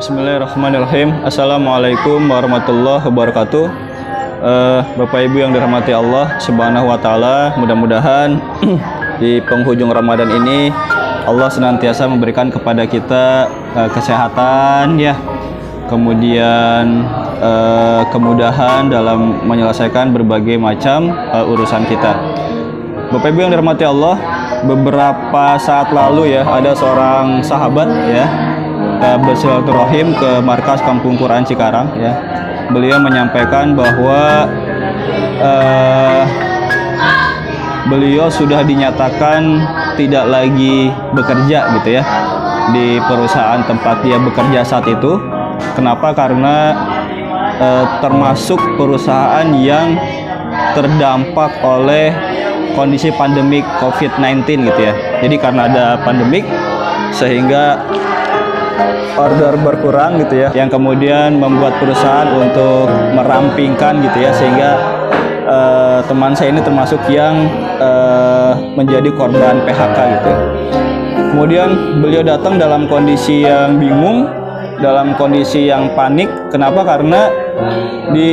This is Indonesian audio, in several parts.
Bismillahirrahmanirrahim. Assalamualaikum warahmatullahi wabarakatuh. Bapak Ibu yang dirahmati Allah Subhanahu wa taala, mudah-mudahan di penghujung Ramadan ini Allah senantiasa memberikan kepada kita kesehatan ya. Kemudian kemudahan dalam menyelesaikan berbagai macam urusan kita. Bapak Ibu yang dirahmati Allah, beberapa saat lalu ya ada seorang sahabat ya bersilaturahim ke markas Kampung Quran Cikarang ya. Beliau menyampaikan bahwa beliau sudah dinyatakan tidak lagi bekerja gitu ya di perusahaan tempat dia bekerja saat itu. Kenapa? Karena termasuk perusahaan yang terdampak oleh kondisi pandemik COVID-19 gitu ya. Jadi karena ada pandemik sehingga order berkurang gitu ya, yang kemudian membuat perusahaan untuk merampingkan gitu ya, sehingga teman saya ini termasuk yang menjadi korban PHK gitu ya. Kemudian beliau datang dalam kondisi yang bingung, dalam kondisi yang panik. Kenapa? Karena di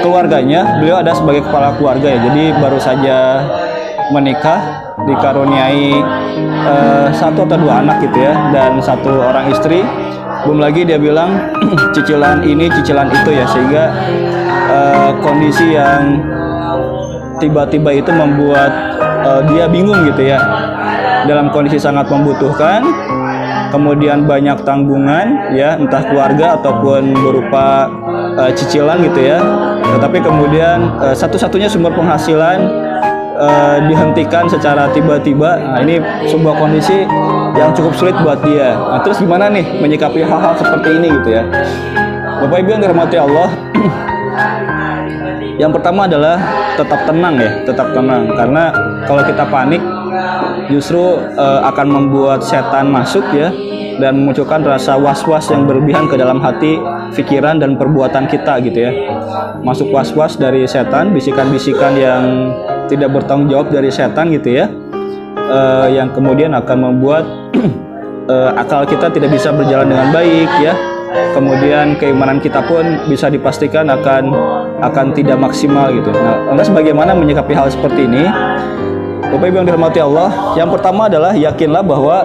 keluarganya beliau ada sebagai kepala keluarga ya, jadi baru saja menikah, dikaruniai satu atau dua anak gitu ya, dan satu orang istri. Belum lagi dia bilang cicilan ini cicilan itu ya, sehingga kondisi yang tiba-tiba itu membuat dia bingung gitu ya, dalam kondisi sangat membutuhkan, kemudian banyak tanggungan ya, entah keluarga ataupun berupa cicilan gitu ya, tetapi kemudian satu-satunya sumber penghasilan dihentikan secara tiba-tiba. Nah, ini sebuah kondisi yang cukup sulit buat dia. Nah, terus gimana nih menyikapi hal-hal seperti ini gitu ya, Bapak Ibu yang dirahmati Allah. Yang pertama adalah tetap tenang ya, tetap tenang, karena kalau kita panik justru akan membuat setan masuk ya, dan memunculkan rasa was-was yang berlebihan ke dalam hati, pikiran dan perbuatan kita gitu ya. Masuk was-was dari setan, bisikan-bisikan yang tidak bertanggung jawab dari setan gitu ya, yang kemudian akan membuat akal kita tidak bisa berjalan dengan baik ya. Kemudian keimanan kita pun bisa dipastikan akan tidak maksimal gitu. Nah, lantas bagaimana menyikapi hal seperti ini? Bapak Ibu yang dirahmati Allah, yang pertama adalah yakinlah bahwa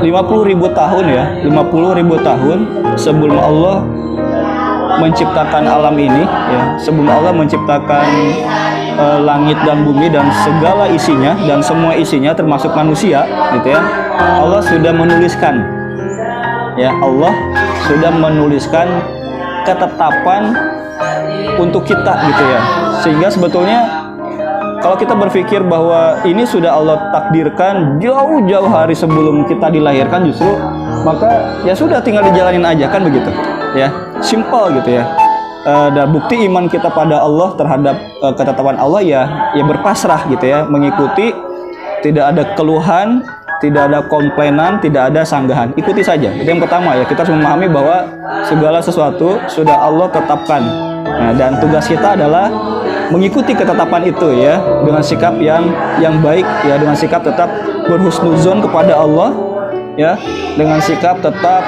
50.000 tahun ya, 50.000 tahun sebelum Allah menciptakan alam ini ya, sebelum Allah menciptakan langit dan bumi dan segala isinya, dan semua isinya termasuk manusia gitu ya, Allah sudah menuliskan ya, Allah sudah menuliskan ketetapan untuk kita gitu ya. Sehingga sebetulnya kalau kita berpikir bahwa ini sudah Allah takdirkan jauh-jauh hari sebelum kita dilahirkan, justru maka ya sudah tinggal dijalanin aja kan begitu ya, simple gitu ya. Dan bukti iman kita pada Allah terhadap ketetapan Allah ya berpasrah gitu ya, mengikuti, tidak ada keluhan, tidak ada komplainan, tidak ada sanggahan, ikuti saja. Itu yang pertama ya, kita harus memahami bahwa segala sesuatu sudah Allah tetapkan. Nah, dan tugas kita adalah mengikuti ketetapan itu ya, dengan sikap yang baik ya, dengan sikap tetap berhusnuzon kepada Allah ya, dengan sikap tetap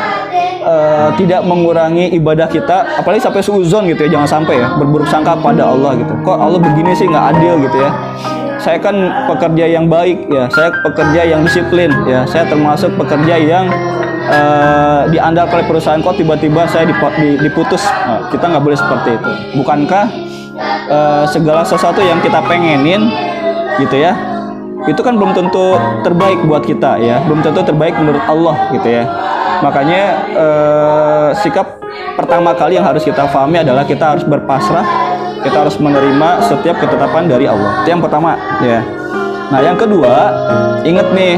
tidak mengurangi ibadah kita, apalagi sampai suuzon gitu ya, jangan sampai ya berburuk sangka pada Allah gitu. Kok Allah begini sih, nggak adil gitu ya. Saya kan pekerja yang baik ya, saya pekerja yang disiplin ya, saya termasuk pekerja yang diandalkan oleh perusahaan, kok tiba-tiba saya diputus. Nah, kita nggak boleh seperti itu. Bukankah segala sesuatu yang kita pengenin gitu ya, itu kan belum tentu terbaik buat kita ya, belum tentu terbaik menurut Allah gitu ya. Makanya sikap pertama kali yang harus kita pahami adalah kita harus berpasrah, kita harus menerima setiap ketetapan dari Allah. Itu yang pertama ya. Nah, yang kedua, ingat nih,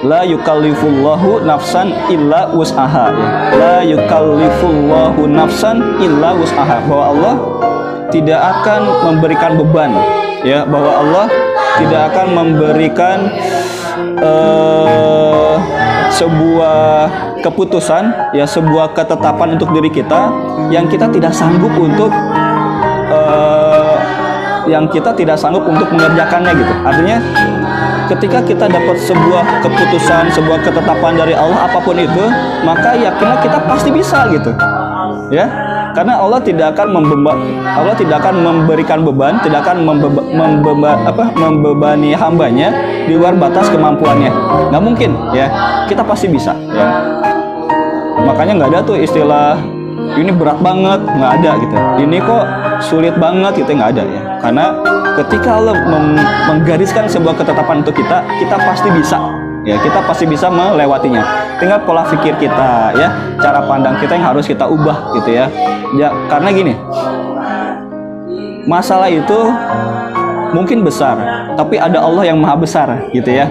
la yukallifullahu nafsan illa wus'aha ya. La yukallifullahu nafsan illa wus'aha, bahwa Allah tidak akan memberikan beban ya, bahwa Allah tidak akan memberikan sebuah keputusan ya, sebuah ketetapan untuk diri kita yang kita tidak sanggup untuk mengerjakannya gitu. Artinya ketika kita dapat sebuah keputusan, sebuah ketetapan dari Allah apapun itu, maka yakinlah kita pasti bisa gitu. Ya. Karena Allah tidak akan memberikan beban, tidak akan membebani hambanya di luar batas kemampuannya. Nggak mungkin, ya. Kita pasti bisa, ya. Makanya nggak ada tuh istilah ini berat banget, nggak ada gitu. Ini kok sulit banget gitu, nggak ada ya. Karena ketika Allah menggariskan sebuah ketetapan untuk kita, kita pasti bisa. Ya, kita pasti bisa melewatinya. Tinggal pola pikir kita, ya, cara pandang kita yang harus kita ubah gitu ya. Ya, karena gini, masalah itu mungkin besar, tapi ada Allah yang maha besar gitu ya.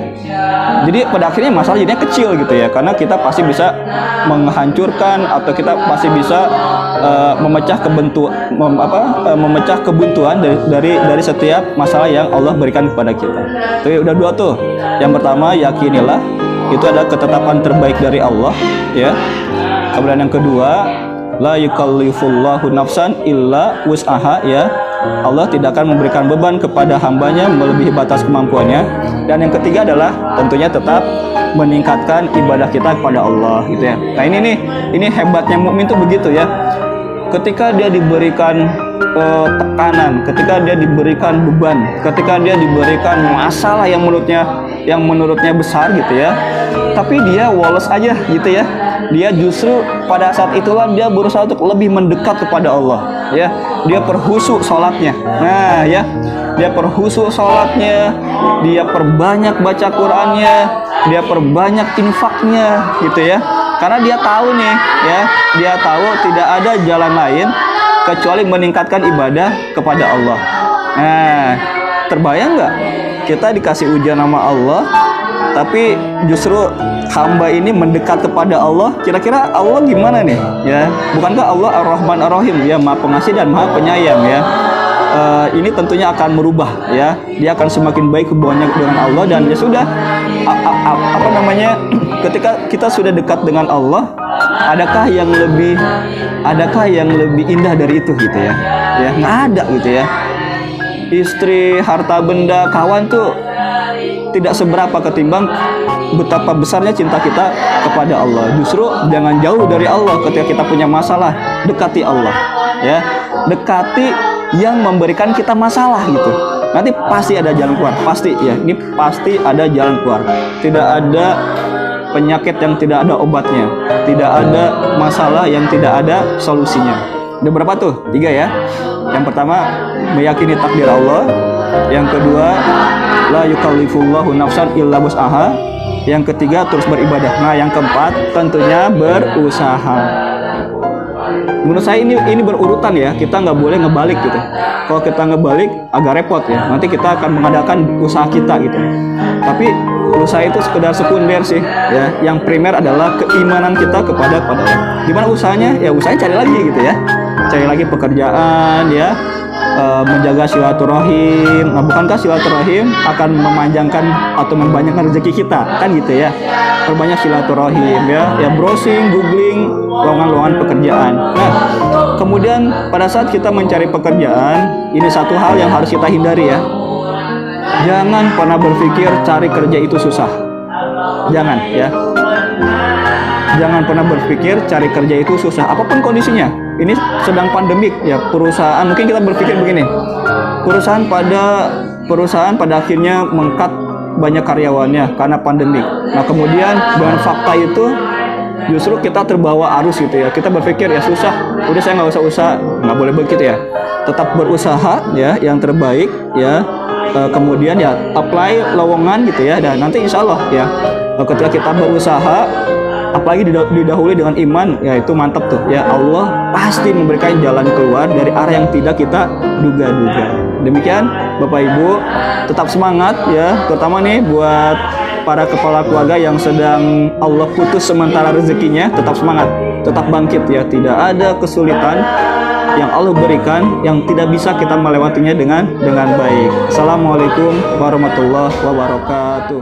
Jadi pada akhirnya masalah jadinya kecil gitu ya, karena kita pasti bisa menghancurkan atau kita pasti bisa memecah kebuntuan dari setiap masalah yang Allah berikan kepada kita. Jadi udah dua tuh. Yang pertama, yakinilah itu adalah ketetapan terbaik dari Allah, ya. Kemudian yang kedua, la yukallifullahu nafsan illa wus'aha, ya. Allah tidak akan memberikan beban kepada hambanya melebihi batas kemampuannya. Dan yang ketiga adalah tentunya tetap meningkatkan ibadah kita kepada Allah gitu ya. Nah ini hebatnya mukmin tuh begitu ya. Ketika dia diberikan tekanan, ketika dia diberikan beban, ketika dia diberikan masalah yang menurutnya besar gitu ya, tapi dia woles aja gitu ya. Dia justru pada saat itulah dia berusaha untuk lebih mendekat kepada Allah, ya. Dia perhusu sholatnya. Nah, ya, dia perhusu sholatnya, dia perbanyak baca Qur'annya, dia perbanyak infaknya, gitu ya. Karena dia tahu nih, ya, dia tahu tidak ada jalan lain kecuali meningkatkan ibadah kepada Allah. Nah, terbayang nggak? Kita dikasih ujian sama Allah, tapi justru hamba ini mendekat kepada Allah. Kira-kira Allah gimana nih? Ya, bukankah Allah Ar-Rahman Ar-Rahim, ya, Maha Pengasih dan Maha Penyayang, ya. Ini tentunya akan merubah, ya. Dia akan semakin baik hubungannya dengan Allah, dan ya sudah, ketika kita sudah dekat dengan Allah, adakah yang lebih indah dari itu gitu ya? Ya, nggak ada gitu ya. Istri, harta benda, kawan tuh tidak seberapa ketimbang betapa besarnya cinta kita kepada Allah. Justru jangan jauh dari Allah ketika kita punya masalah, dekati Allah, ya. Dekati yang memberikan kita masalah gitu. Nanti pasti ada jalan keluar, pasti ya. Ini pasti ada jalan keluar. Tidak ada penyakit yang tidak ada obatnya, tidak ada masalah yang tidak ada solusinya. Ada berapa tuh? 3 ya. Yang pertama, meyakini takdir Allah. Yang kedua, la yukallifullahu nafsan illa wus'aha. Yang ketiga, terus beribadah. Nah, yang keempat, tentunya berusaha. Menurut saya ini berurutan ya. Kita nggak boleh ngebalik gitu. Kalau kita ngebalik agak repot ya. Nanti kita akan mengadakan usaha kita gitu. Tapi usaha itu sekedar sekunder sih ya. Yang primer adalah keimanan kita kepada Allah. Gimana usahanya? Ya usahanya cari lagi gitu ya. Cari lagi pekerjaan ya. Menjaga silaturahim. Nah, bukankah silaturahim akan memanjangkan atau membanyakkan rezeki kita kan gitu ya? Perbanyak silaturahim ya, browsing, googling lowongan-lowongan pekerjaan. Nah, kemudian pada saat kita mencari pekerjaan, ini satu hal yang harus kita hindari ya. Jangan pernah berpikir cari kerja itu susah. Jangan ya. Jangan pernah berpikir cari kerja itu susah, apapun kondisinya. Ini sedang pandemik ya, perusahaan mungkin kita berpikir begini. Perusahaan pada akhirnya meng-cut banyak karyawannya karena pandemik. Nah, kemudian dengan fakta itu justru kita terbawa arus gitu ya. Kita berpikir ya susah, udah saya nggak usah usaha. Nggak boleh begitu ya. Tetap berusaha ya, yang terbaik ya. Kemudian ya apply lowongan gitu ya, dan nanti insya Allah ya ketika kita berusaha, apalagi didahului dengan iman, ya itu mantap tuh ya. Allah pasti memberikan jalan keluar dari arah yang tidak kita duga-duga. Demikian Bapak Ibu, tetap semangat ya, terutama nih buat para kepala keluarga yang sedang Allah putus sementara rezekinya. Tetap semangat, tetap bangkit ya. Tidak ada kesulitan yang Allah berikan yang tidak bisa kita melewatinya dengan baik. Assalamualaikum warahmatullahi wabarakatuh.